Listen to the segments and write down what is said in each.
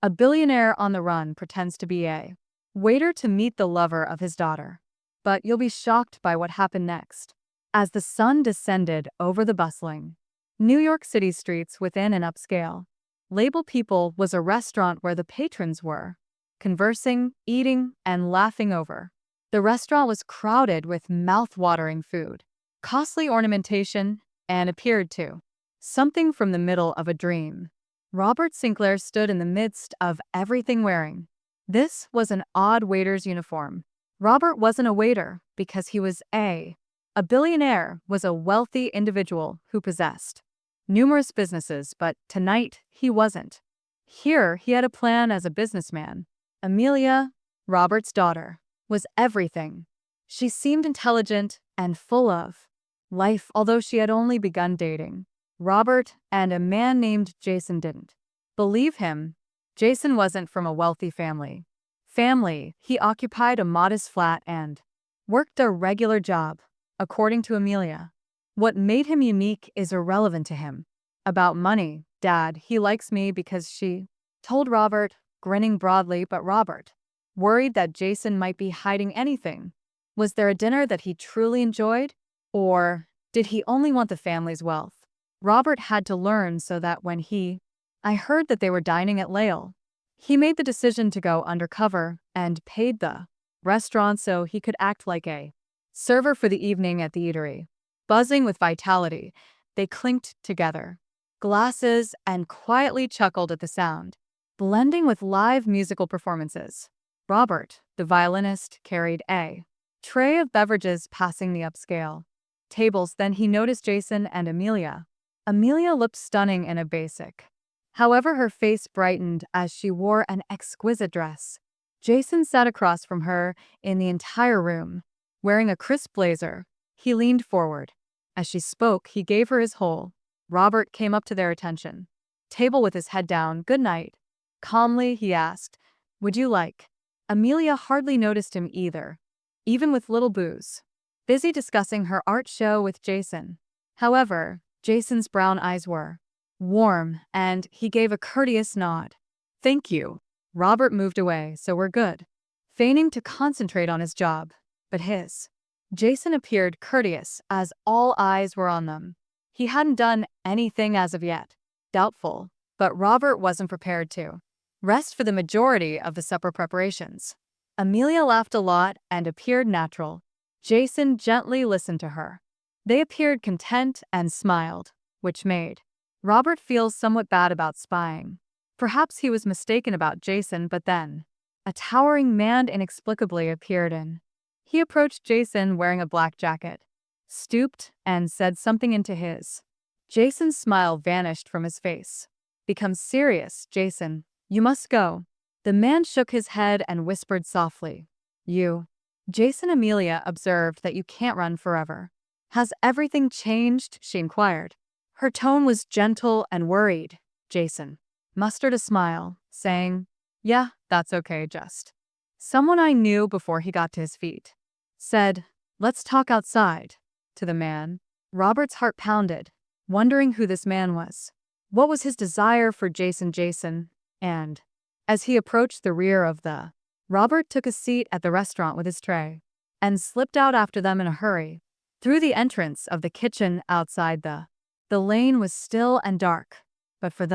A billionaire on the run pretends to be a waiter to meet the lover of his daughter. But you'll be shocked by what happened next. As the sun descended over the bustling New York City streets within an upscale Label People was a restaurant where the patrons were conversing, eating, and laughing over. The restaurant was crowded with mouth-watering food, costly ornamentation, and appeared to something from the middle of a dream. Robert Sinclair stood in the midst of everything wearing. This was an odd waiter's uniform. Robert wasn't a waiter because he was a billionaire was a wealthy individual who possessed numerous businesses, but tonight he wasn't. Here he had a plan as a businessman. Amelia, Robert's daughter, was everything. She seemed intelligent and full of life, although she had only begun dating Robert, and a man named Jason didn't believe him. Jason wasn't from a wealthy family. He occupied a modest flat and worked a regular job, according to Amelia. What made him unique is irrelevant to him. About money, Dad, he likes me because she told Robert, grinning broadly, but Robert worried that Jason might be hiding anything. Was there a dinner that he truly enjoyed? Or did he only want the family's wealth? Robert had to learn so that when I heard that they were dining at Lale. He made the decision to go undercover and paid the restaurant so he could act like a server for the evening at the eatery. Buzzing with vitality, they clinked together glasses and quietly chuckled at the sound, blending with live musical performances. Robert, the violinist, carried a tray of beverages passing the upscale tables. Then he noticed Jason and Amelia. Amelia looked stunning in a basic. However, her face brightened as she wore an exquisite dress. Jason sat across from her in the entire room, wearing a crisp blazer. He leaned forward. As she spoke, he gave her his whole. Robert came up to their attention table with his head down. "Good night." Calmly, he asked, "Would you like?" Amelia hardly noticed him either, even with little booze, busy discussing her art show with Jason. However, Jason's brown eyes were warm, and he gave a courteous nod. "Thank you." Robert moved away, "So we're good." Feigning to concentrate on his job, but Jason appeared courteous as all eyes were on them. He hadn't done anything as of yet. Doubtful, but Robert wasn't prepared to rest for the majority of the supper preparations. Amelia laughed a lot and appeared natural. Jason gently listened to her. They appeared content and smiled, which made Robert feel somewhat bad about spying. Perhaps he was mistaken about Jason, but then a towering man inexplicably appeared in. He approached Jason wearing a black jacket, stooped, and said something into his. Jason's smile vanished from his face. "Become serious, Jason. You must go." The man shook his head and whispered softly, "You." Jason Amelia observed that you can't run forever. "Has everything changed?" she inquired. Her tone was gentle and worried. Jason mustered a smile, saying, "Yeah, that's okay, just someone I knew." Before he got to his feet, said, "Let's talk outside." To the man, Robert's heart pounded, wondering who this man was. What was his desire for Jason? And as he approached the rear of Robert took a seat at the restaurant with his tray and slipped out after them in a hurry. Through the entrance of the kitchen outside the lane was still and dark, but for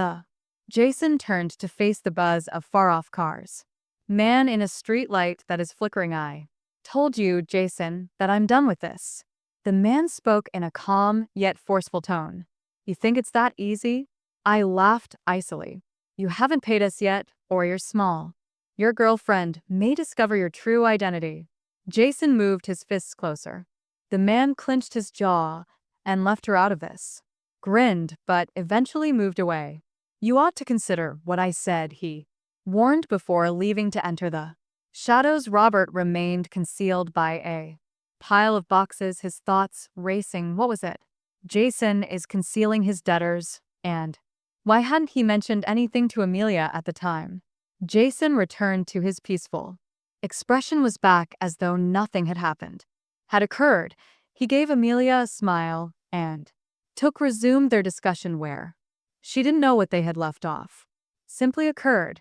Jason turned to face the buzz of far-off cars. "Man in a street light that is flickering. I told you, Jason, that I'm done with this." The man spoke in a calm yet forceful tone. "You think it's that easy?" I laughed icily. "You haven't paid us yet, or you're small. Your girlfriend may discover your true identity." Jason moved his fists closer. The man clenched his jaw and left her out of this. Grinned, but eventually moved away. "You ought to consider what I said," he warned before leaving to enter the shadows. Robert remained concealed by a pile of boxes, his thoughts racing. What was it? Jason is concealing his debtors, and why hadn't he mentioned anything to Amelia at the time? Jason returned to his peaceful expression, was back as though nothing had occurred. He gave Amelia a smile and resumed their discussion where she didn't know what they had left off. Simply occurred.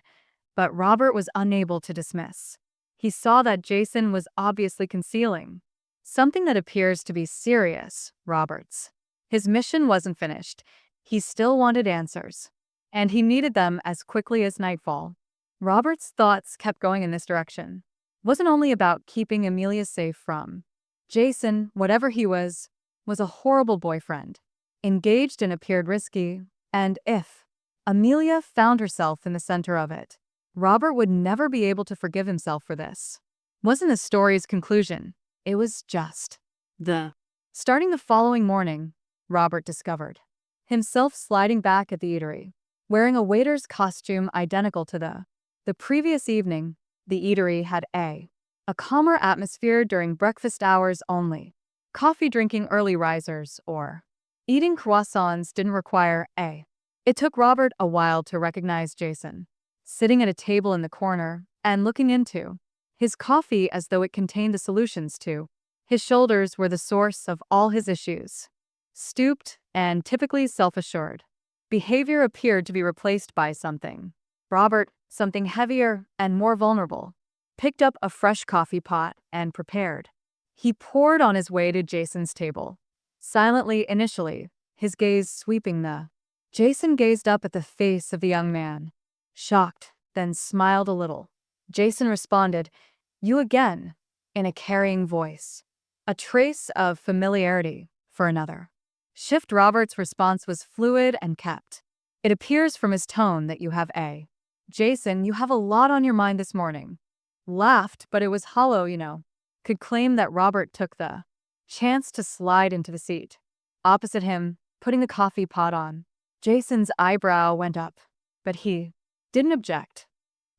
but Robert was unable to dismiss. He saw that Jason was obviously concealing something that appears to be serious, Roberts. His mission wasn't finished. He still wanted answers, and he needed them as quickly as nightfall. Robert's thoughts kept going in this direction. It wasn't only about keeping Amelia safe from Jason, whatever he was a horrible boyfriend, engaged and appeared risky, and if Amelia found herself in the center of it, Robert would never be able to forgive himself for this. Wasn't the story's conclusion. It was just the starting the following morning, Robert discovered himself sliding back at the eatery, wearing a waiter's costume identical to the previous evening. The eatery had a calmer atmosphere during breakfast hours only. Coffee drinking early risers or eating croissants didn't require a. It took Robert a while to recognize Jason, sitting at a table in the corner and looking into his coffee as though it contained the solutions to his shoulders were the source of all his issues. Stooped and typically self-assured, behavior appeared to be replaced by something. Robert, something heavier and more vulnerable, picked up a fresh coffee pot and prepared. He poured on his way to Jason's table. Silently initially, his gaze sweeping the. Jason gazed up at the face of the young man, shocked, then smiled a little. Jason responded, "You again," in a carrying voice. A trace of familiarity for another. Shift Robert's response was fluid and kept. "It appears from his tone that you have a. Jason, you have a lot on your mind this morning." Laughed, but it was hollow, Could claim that Robert took the chance to slide into the seat opposite him, putting the coffee pot on. Jason's eyebrow went up, but he didn't object.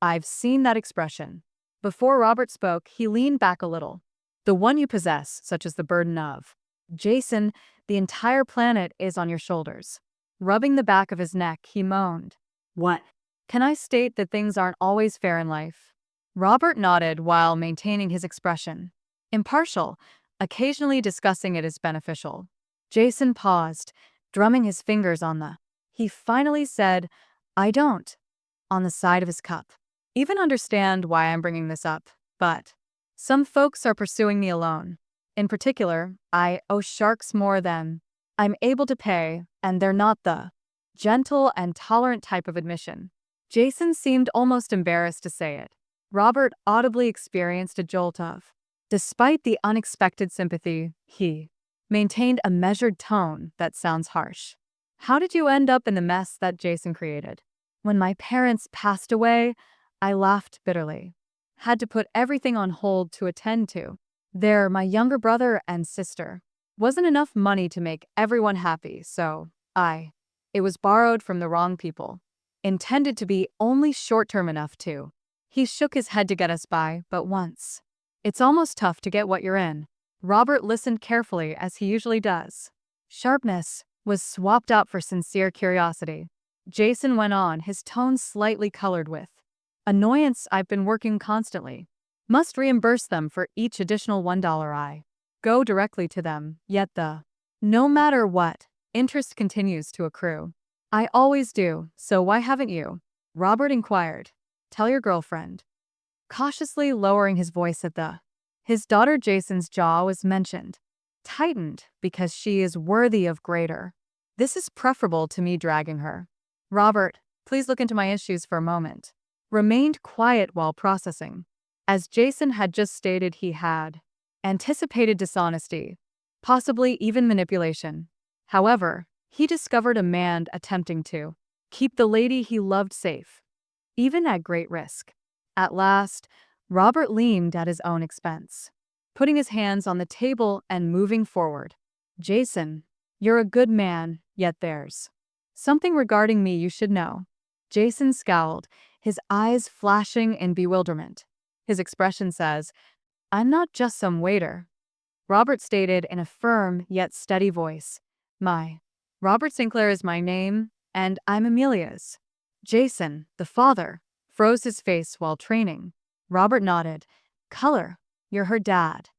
"I've seen that expression." Before Robert spoke, he leaned back a little. "The one you possess, such as the burden of Jason, the entire planet is on your shoulders." Rubbing the back of his neck, he moaned, "What? Can I state that things aren't always fair in life?" Robert nodded while maintaining his expression. Impartial, occasionally discussing it as beneficial. Jason paused, drumming his fingers on the. He finally said, "I don't," on the side of his cup. "Even understand why I'm bringing this up, but some folks are pursuing me alone. In particular, I owe sharks more than I'm able to pay, and they're not the gentle and tolerant type of admission." Jason seemed almost embarrassed to say it. Robert audibly experienced a jolt of. Despite the unexpected sympathy, he maintained a measured tone that sounds harsh. "How did you end up in the mess that Jason created?" "When my parents passed away," I laughed bitterly. "Had to put everything on hold to attend to. They're my younger brother and sister. Wasn't enough money to make everyone happy, so it was borrowed from the wrong people. Intended to be only short-term enough to." He shook his head to get us by, but once. "It's almost tough to get what you're in." Robert listened carefully, as he usually does. Sharpness was swapped out for sincere curiosity. Jason went on, his tone slightly colored with annoyance. "I've been working constantly. Must reimburse them for each additional $1 I go directly to them, yet no matter what, interest continues to accrue." "I always do, so why haven't you?" Robert inquired. "Tell your girlfriend." Cautiously lowering his voice at the. His daughter Jason's jaw was mentioned. Tightened, because she is worthy of greater. This is preferable to me dragging her. "Robert, please look into my issues for a moment." Remained quiet while processing. As Jason had just stated, he had anticipated dishonesty, possibly even manipulation. However, he discovered a man attempting to keep the lady he loved safe, even at great risk. At last, Robert leaned at his own expense, putting his hands on the table and moving forward. "Jason, you're a good man, yet there's something regarding me you should know." Jason scowled, his eyes flashing in bewilderment. His expression says, "I'm not just some waiter," Robert stated in a firm yet steady voice. Robert Sinclair is my name, and I'm Amelia's." Jason, the father, froze his face while training. Robert nodded. "Color, you're her dad."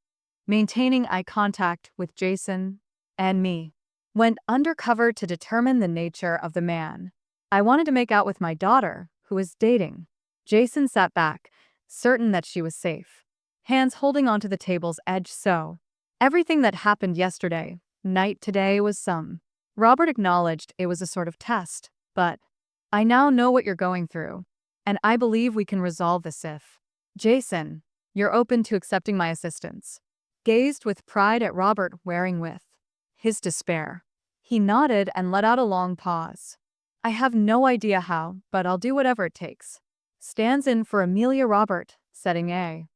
Maintaining eye contact with Jason and me. "Went undercover to determine the nature of the man I wanted to make out with my daughter, who is dating Jason sat back, certain that she was safe, hands holding onto the table's edge so. Everything that happened yesterday, night today was some. Robert acknowledged it was a sort of test, but I now know what you're going through, and I believe we can resolve this if. Jason, you're open to accepting my assistance. Gazed with pride at Robert wearing with his despair. He nodded and let out a long pause. I have no idea how, but I'll do whatever it takes. Stands in for Amelia Robert, setting a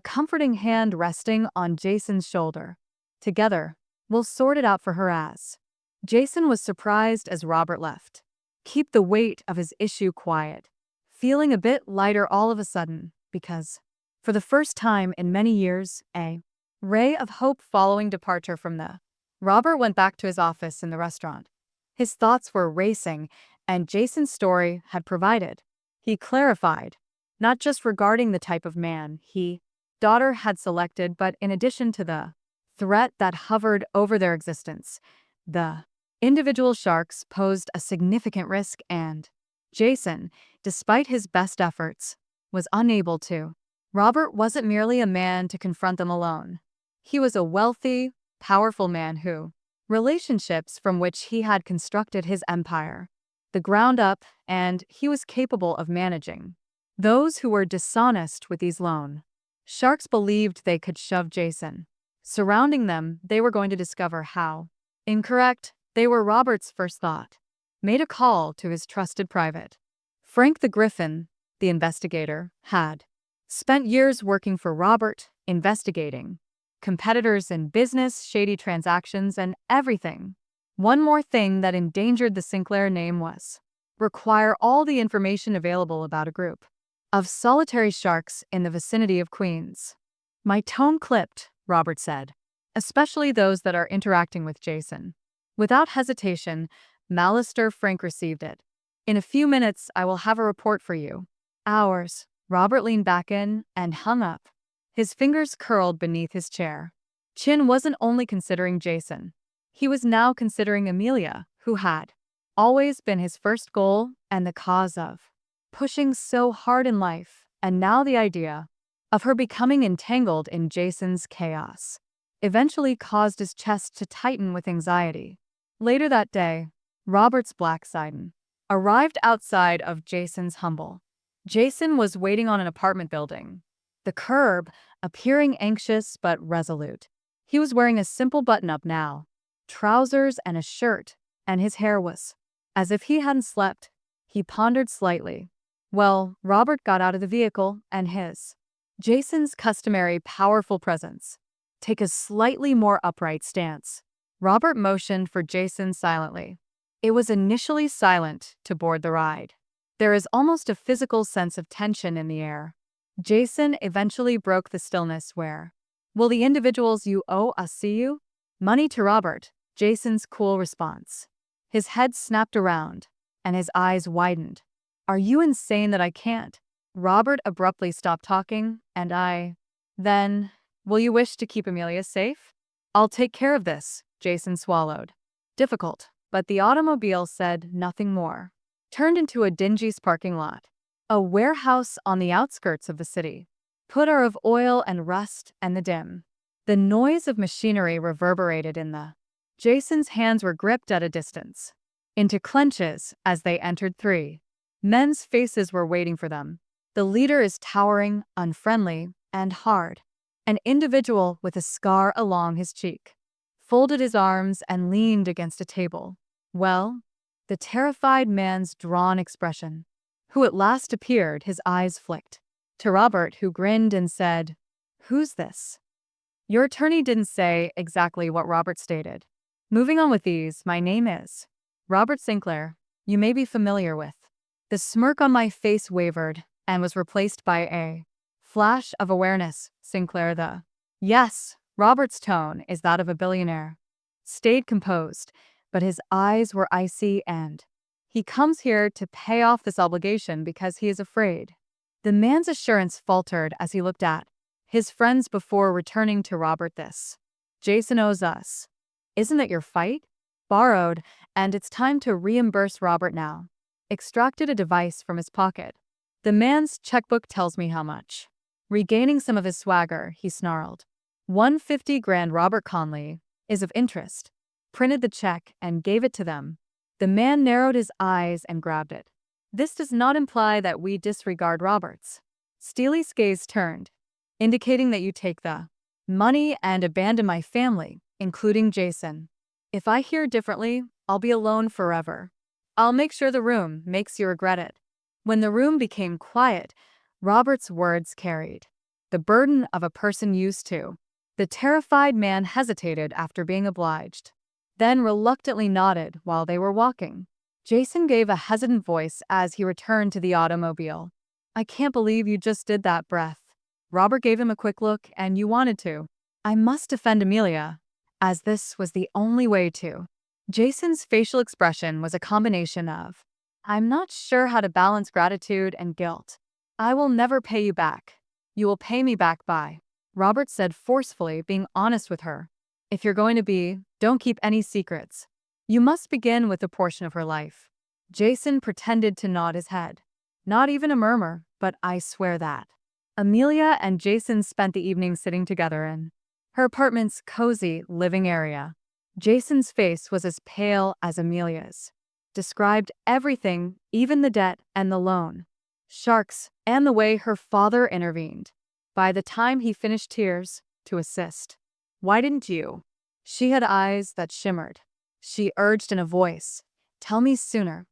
comforting hand resting on Jason's shoulder. Together, we'll sort it out for her as. Jason was surprised as Robert left. Keep the weight of his issue quiet. Feeling a bit lighter all of a sudden, because, for the first time in many years, a ray of hope following departure from the. Robert went back to his office in the restaurant. His thoughts were racing, and Jason's story had provided. He clarified, not just regarding the type of man daughter had selected, but in addition to the threat that hovered over their existence. The individual sharks posed a significant risk and Jason, despite his best efforts, was unable to. Robert wasn't merely a man to confront them alone. He was a wealthy, powerful man who, relationships from which he had constructed his empire, the ground up, and he was capable of managing those who were dishonest with these loan sharks believed they could shove Jason. Surrounding them, they were going to discover how incorrect they were. Robert's first thought made a call to his trusted private. Frank the Griffin, the investigator, had spent years working for Robert, investigating competitors in business, shady transactions, and everything. One more thing that endangered the Sinclair name was require all the information available about a group of solitary sharks in the vicinity of Queens. My tone clipped, Robert said, especially those that are interacting with Jason. Without hesitation, Malister Frank received it. In a few minutes, I will have a report for you. Hours. Robert leaned back in and hung up. His fingers curled beneath his chair. Chin wasn't only considering Jason. He was now considering Amelia, who had always been his first goal and the cause of pushing so hard in life, and now the idea of her becoming entangled in Jason's chaos eventually caused his chest to tighten with anxiety. Later that day, Robert's black sedan arrived outside of Jason's humble. Jason was waiting on an apartment building. The curb, appearing anxious but resolute. He was wearing a simple button-up now, trousers and a shirt, and his hair was as if he hadn't slept. He pondered slightly. Well, Robert got out of the vehicle, and Jason's customary powerful presence. Take a slightly more upright stance. Robert motioned for Jason silently. It was initially silent to board the ride. There is almost a physical sense of tension in the air. Jason eventually broke the stillness where, will the individuals you owe us see you? Money to Robert, Jason's cool response. His head snapped around, and his eyes widened. Are you insane that I can't? Robert abruptly stopped talking, and then, will you wish to keep Amelia safe? I'll take care of this, Jason swallowed. Difficult, but the automobile said nothing more. Turned into a dingy parking lot. A warehouse on the outskirts of the city. Putter of oil and rust and the dim. The noise of machinery reverberated in the. Jason's hands were gripped at a distance. Into clenches as they entered three. Men's faces were waiting for them. The leader is towering, unfriendly, and hard. An individual with a scar along his cheek. Folded his arms and leaned against a table. Well, the terrified man's drawn expression. Who at last appeared, his eyes flicked. To Robert, who grinned and said, "Who's this?" Your attorney didn't say exactly what Robert stated. Moving on with these, my name is Robert Sinclair. You may be familiar with. The smirk on my face wavered and was replaced by a flash of awareness. Sinclair the. Yes, Robert's tone is that of a billionaire. Stayed composed, but his eyes were icy and he comes here to pay off this obligation because he is afraid. The man's assurance faltered as he looked at his friends before returning to Robert. This. Jason owes us. Isn't it your fight? Borrowed, and it's time to reimburse Robert now. Extracted a device from his pocket. The man's checkbook tells me how much. Regaining some of his swagger, he snarled. 150 grand. Robert Conley is of interest. Printed the check and gave it to them. The man narrowed his eyes and grabbed it. This does not imply that we disregard Roberts. Steely's gaze turned, indicating that you take the money and abandon my family, including Jason. If I hear differently, I'll be alone forever. I'll make sure the room makes you regret it. When the room became quiet, Robert's words carried the burden of a person used to. The terrified man hesitated after being obliged, then reluctantly nodded while they were walking. Jason gave a hesitant voice as he returned to the automobile. I can't believe you just did that, breath. Robert gave him a quick look, and you wanted to. I must defend Amelia, as this was the only way to. Jason's facial expression was a combination of, I'm not sure how to balance gratitude and guilt. I will never pay you back. You will pay me back by. Robert said forcefully, being honest with her. If you're going to be, don't keep any secrets. You must begin with a portion of her life. Jason pretended to nod his head. Not even a murmur, but I swear that. Amelia and Jason spent the evening sitting together in her apartment's cozy living area. Jason's face was as pale as Amelia's. Described everything, even the debt and the loan, sharks, and the way her father intervened. By the time he finished, tears to assist. Why didn't you? She had eyes that shimmered. She urged in a voice, tell me sooner.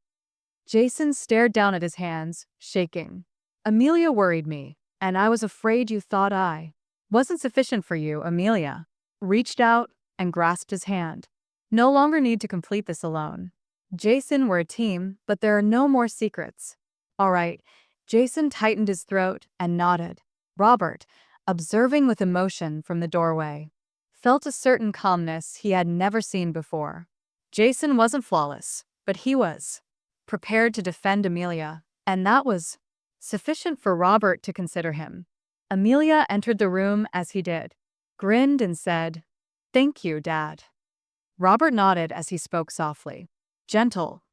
Jason stared down at his hands, shaking. Amelia worried me, and I was afraid you thought I wasn't sufficient for you. Amelia reached out and grasped his hand. No longer need to complete this alone. Jason, we're a team, but there are no more secrets. All right. Jason tightened his throat and nodded. Robert, observing with emotion from the doorway, felt a certain calmness he had never seen before. Jason wasn't flawless, but he was prepared to defend Amelia, and that was sufficient for Robert to consider him. Amelia entered the room as he did, grinned and said, Thank you, Dad. Robert nodded as he spoke softly. Gentle.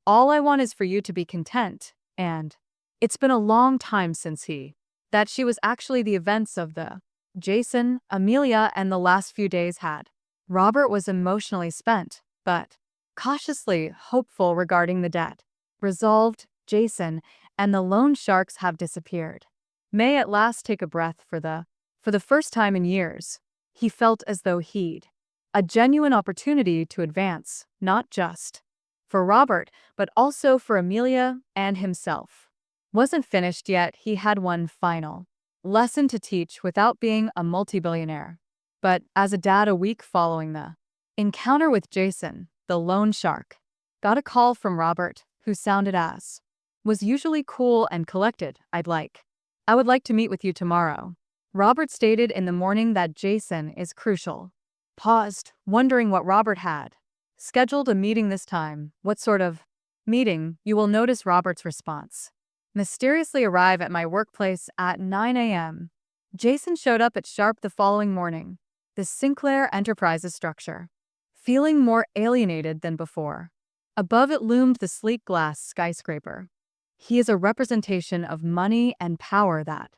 All I want is for you to be content, and it's been a long time since that she was actually the events of the Jason, Amelia, and the last few days had. Robert was emotionally spent, but cautiously hopeful regarding the debt. Resolved, Jason and the loan sharks have disappeared. May at last take a breath for the first time in years. He felt as though he'd a genuine opportunity to advance, not just for Robert, but also for Amelia and himself. Wasn't finished yet, he had one final lesson to teach without being a multi-billionaire. But as a dad, a week following the encounter with Jason, the loan shark got a call from Robert, who sounded as was usually cool and collected. I would like to meet with you tomorrow. Robert stated in the morning that Jason is crucial. Paused, wondering what Robert had scheduled a meeting this time. What sort of meeting? You will notice Robert's response. Mysteriously arrive at my workplace at 9 a.m. Jason showed up at sharp the following morning. The Sinclair Enterprises structure, feeling more alienated than before. Above it loomed the sleek glass skyscraper. He is a representation of money and power that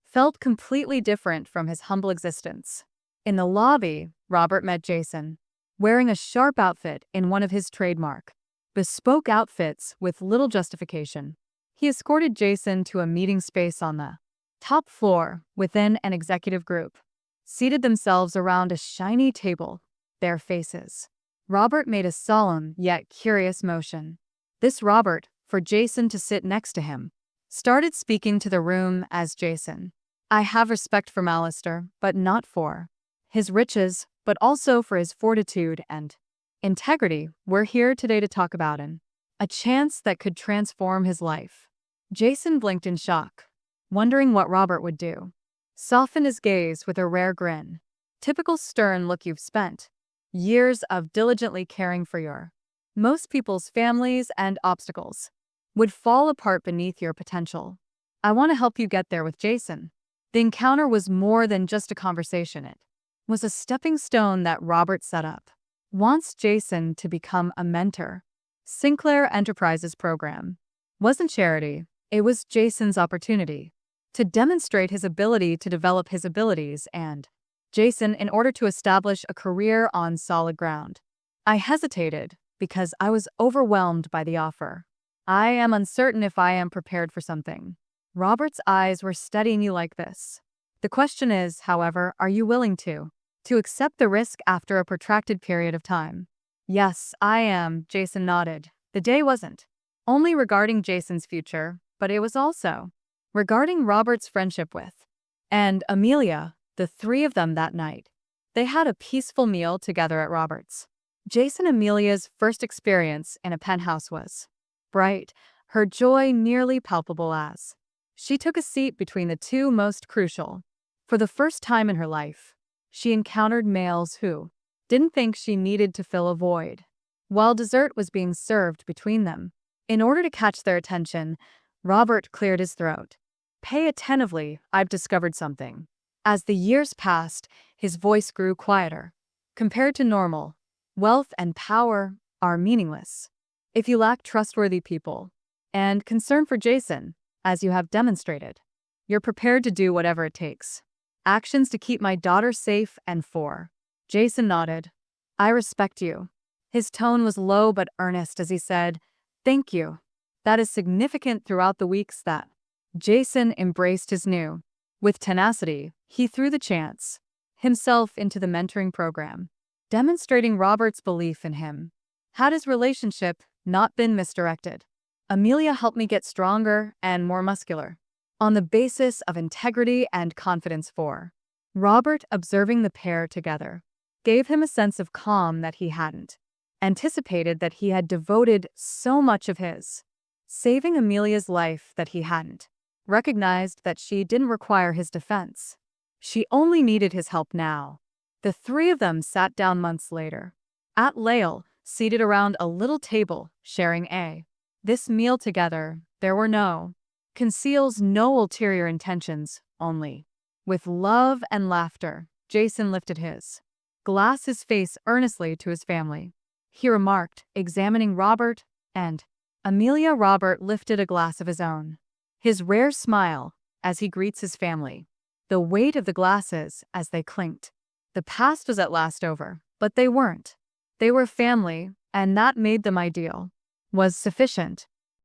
felt completely different from his humble existence. In the lobby, Robert met Jason, wearing a sharp outfit in one of his trademark bespoke outfits with little justification. He escorted Jason to a meeting space on the top floor within an executive group. Seated themselves around a shiny table, their faces. Robert made a solemn yet curious motion. This Robert, for Jason to sit next to him, started speaking to the room as Jason. I have respect for Mallister, but not for his riches, but also for his fortitude and integrity. We're here today to talk about a chance that could transform his life. Jason blinked in shock, wondering what Robert would do. Softened his gaze with a rare grin. Typical stern look. You've spent years of diligently caring for your most people's families, and obstacles would fall apart beneath your potential. I want to help you get there with Jason. The encounter was more than just a conversation. It was a stepping stone that Robert set up. Wants Jason to become a mentor. Sinclair Enterprises program wasn't charity. It was Jason's opportunity to demonstrate his ability to develop his abilities and Jason in order to establish a career on solid ground. I hesitated because I was overwhelmed by the offer. I am uncertain if I am prepared for something. Robert's eyes were studying you like this. The question is, however, are you willing to accept the risk after a protracted period of time? Yes, I am, Jason nodded. The day wasn't only regarding Jason's future, but it was also regarding Robert's friendship with and Amelia, the three of them that night. They had a peaceful meal together at Robert's. Jason Amelia's first experience in a penthouse was bright, her joy nearly palpable as she took a seat between the two most crucial. For the first time in her life, she encountered males who didn't think she needed to fill a void. While dessert was being served between them, in order to catch their attention, Robert cleared his throat. Pay attentively, I've discovered something. As the years passed, his voice grew quieter. Compared to normal, wealth and power are meaningless if you lack trustworthy people and concern for Jason, as you have demonstrated. You're prepared to do whatever it takes. Actions to keep my daughter safe and for. Jason nodded. I respect you. His tone was low but earnest as he said, thank you. That is significant throughout the weeks that Jason embraced his new. With tenacity, he threw the chance himself into the mentoring program, demonstrating Robert's belief in him. Had his relationship not been misdirected, Amelia helped me get stronger and more muscular, on the basis of integrity and confidence for. Robert, observing the pair together, gave him a sense of calm that he hadn't anticipated, that he had devoted so much of his saving Amelia's life that he hadn't recognized that she didn't require his defense. She only needed his help now. The three of them sat down months later, at Lale, seated around a little table, sharing this meal together. There were no conceals, no ulterior intentions, only with love and laughter. Jason lifted his glass, his face earnestly to his family. He remarked, examining Robert and Amelia. Robert lifted a glass of his own. His rare smile as he greets his family. The weight of the glasses as they clinked. The past was at last over, but they weren't. They were family, and that made them ideal. Was sufficient.